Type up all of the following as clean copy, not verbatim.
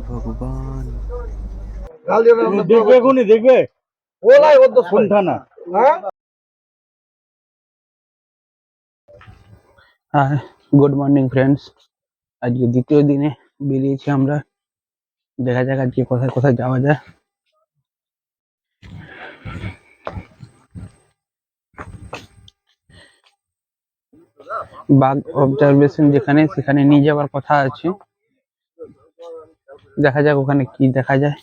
ভগবান দেখবে কোনি দেখবে ওলাই ওর দোষ কোনটা না হ্যাঁ। গুড মর্নিং ফ্রেন্ডস, আজকে দ্বিতীয় দিনে বেরিয়েছি আমরা। দেখা যাক আজকে কোথায় কোথায় যাওয়া যায়। বাঘ অবজারভেশন যেখানে, সেখানে নিয়ে যাওয়ার কথা আছে। দেখা যাক ওখানে কি দেখা যায়।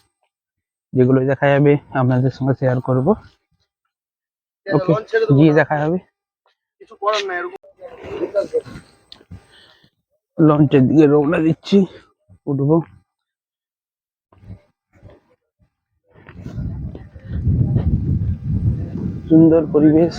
যেগুলো দেখা যাবে আপনাদের সঙ্গে শেয়ার করব। ওকে, গিয়ে দেখা হবে। কিছু করার নাই, এরকম লঞ্চের দিকে রওনা দিচ্ছি, উঠবো। সুন্দর পরিবেশ।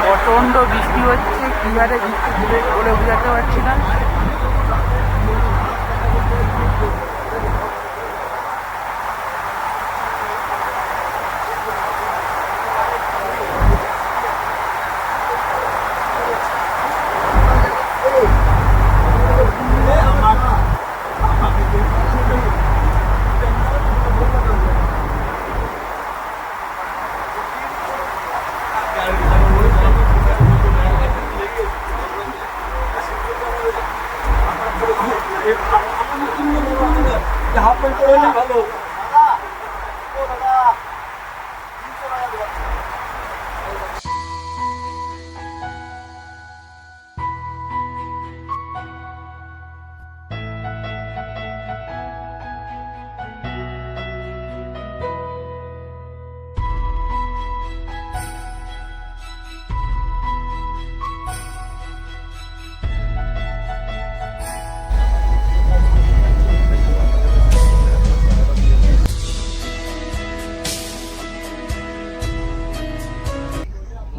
প্রচন্ড বৃষ্টি হচ্ছে, কি হারে বৃষ্টি বলে বোঝাতে পারছি না।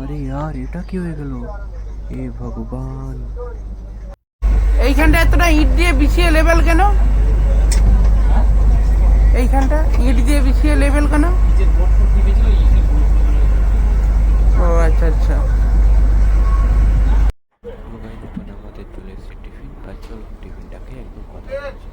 আরে यार এটা কি হয়ে গেল? এ ভগবান, এইখানটা এতটা ইট দিয়ে বিছিয়ে লেভেল কেন? এইখানটা ইট দিয়ে বিছিয়ে লেভেল কেন? ও আচ্ছা আচ্ছা। মোবাইল ফোন আমাদের চলে এসেছে টিফিন, আর চল টিফিনটাকে একদম কথা বলছি।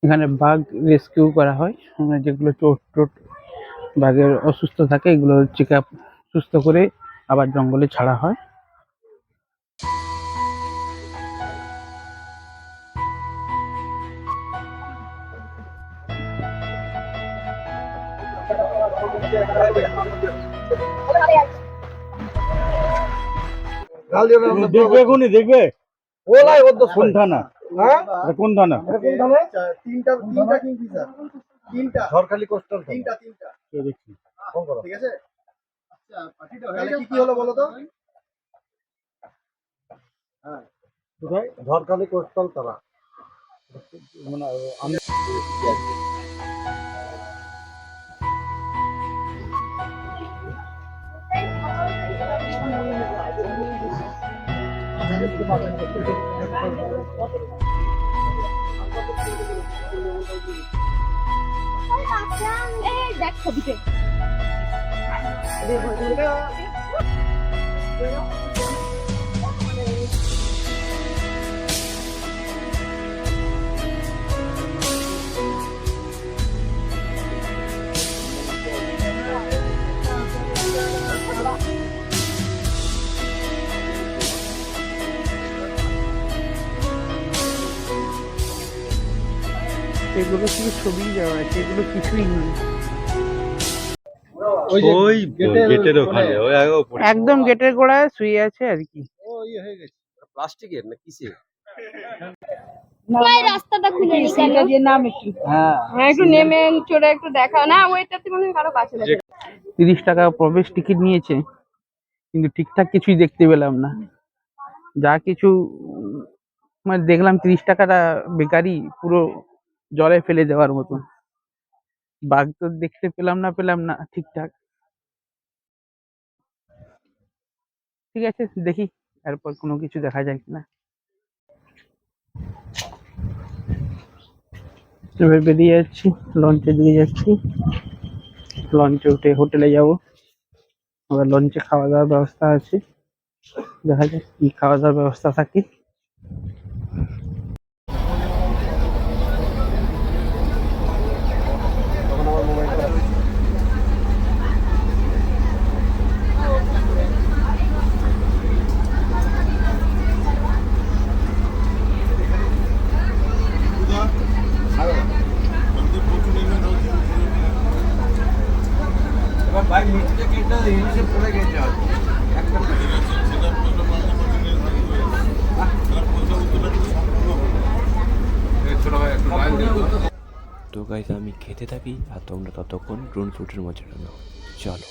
এখানে বাঘ রেস্কিউ করা হয়, মানে যেগুলো চোট টোট বাঘের অসুস্থ থাকে, এগুলো চেক আপ সুস্থ করে আবার জঙ্গলে ছাড়া হয়। দেখবে কোনি দেখবে ওলাই ওর দোষ কোনটা না কোন থানা? তিনটা কিংফিশার, তিনটা ঝড়খালি কোস্টাল, তিনটা দেখছি। ঠিক আছে, তাহলে কি হলো বলো তো? হ্যাঁ, কোথায়? ঝড়খালি কোস্টাল তারা, মানে আমি দেখ ছবিতে এগুলো শুধু ছবি দেওয়া আছে, এগুলো কিছুই নেই। ওই গেটের ওখানে ওই একদম গেটের গোড়ায় শুয়ে আছে আর কি। হয়ে গেছে প্লাস্টিকের না কিসের ভাই রাস্তাটা খুলে নি কেন? হ্যাঁ একটু নেমে চড়ে একটু দেখা না, ওইটাতে মনে হয় কারো কাছে লাগে। 30 টাকা প্রবেশ টিকিট নিয়েছে, কিন্তু ঠিকঠাক কিছুই দেখতে পেলাম না। যা কিছু মানে দেখলাম 30 টাকাটা বেকারি, পুরো জলে ফেলে দেওয়ার মতন। বাঘ তো দেখতে পেলাম না ঠিকঠাক। ঠিক আছে, দেখি এরপর কোনো কিছু দেখা যায় কিনা। এবার বেরিয়ে যাচ্ছি, লঞ্চে দিয়ে যাচ্ছি। লঞ্চে উঠে হোটেলে যাব। আবার লঞ্চে খাওয়া দাওয়ার ব্যবস্থা আছে, দেখা যাক কি খাওয়া দাওয়ার ব্যবস্থা থাকে। তো গাইস আমি খেতে থাকি আর তোমরা ততক্ষণ ড্রোন শ্যুটের মজাটা নাও। চলো।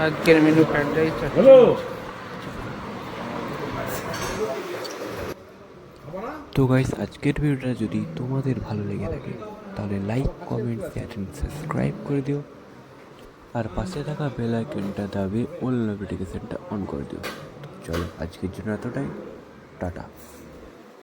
আজকের মেনু ফ্রাইড রাইস। হ্যালো তো গাইস আজকের ভিডিওটা যদি তোমাদের ভালো লেগে থাকে তাহলে like comment share and subscribe করে দিও, আর পাশে থাকা বেল আইকনটা দাবিয়ে অল নোটিফিকেশনটা অন করে দিও। চলো আজকের জন্য এতটাই, টাটা।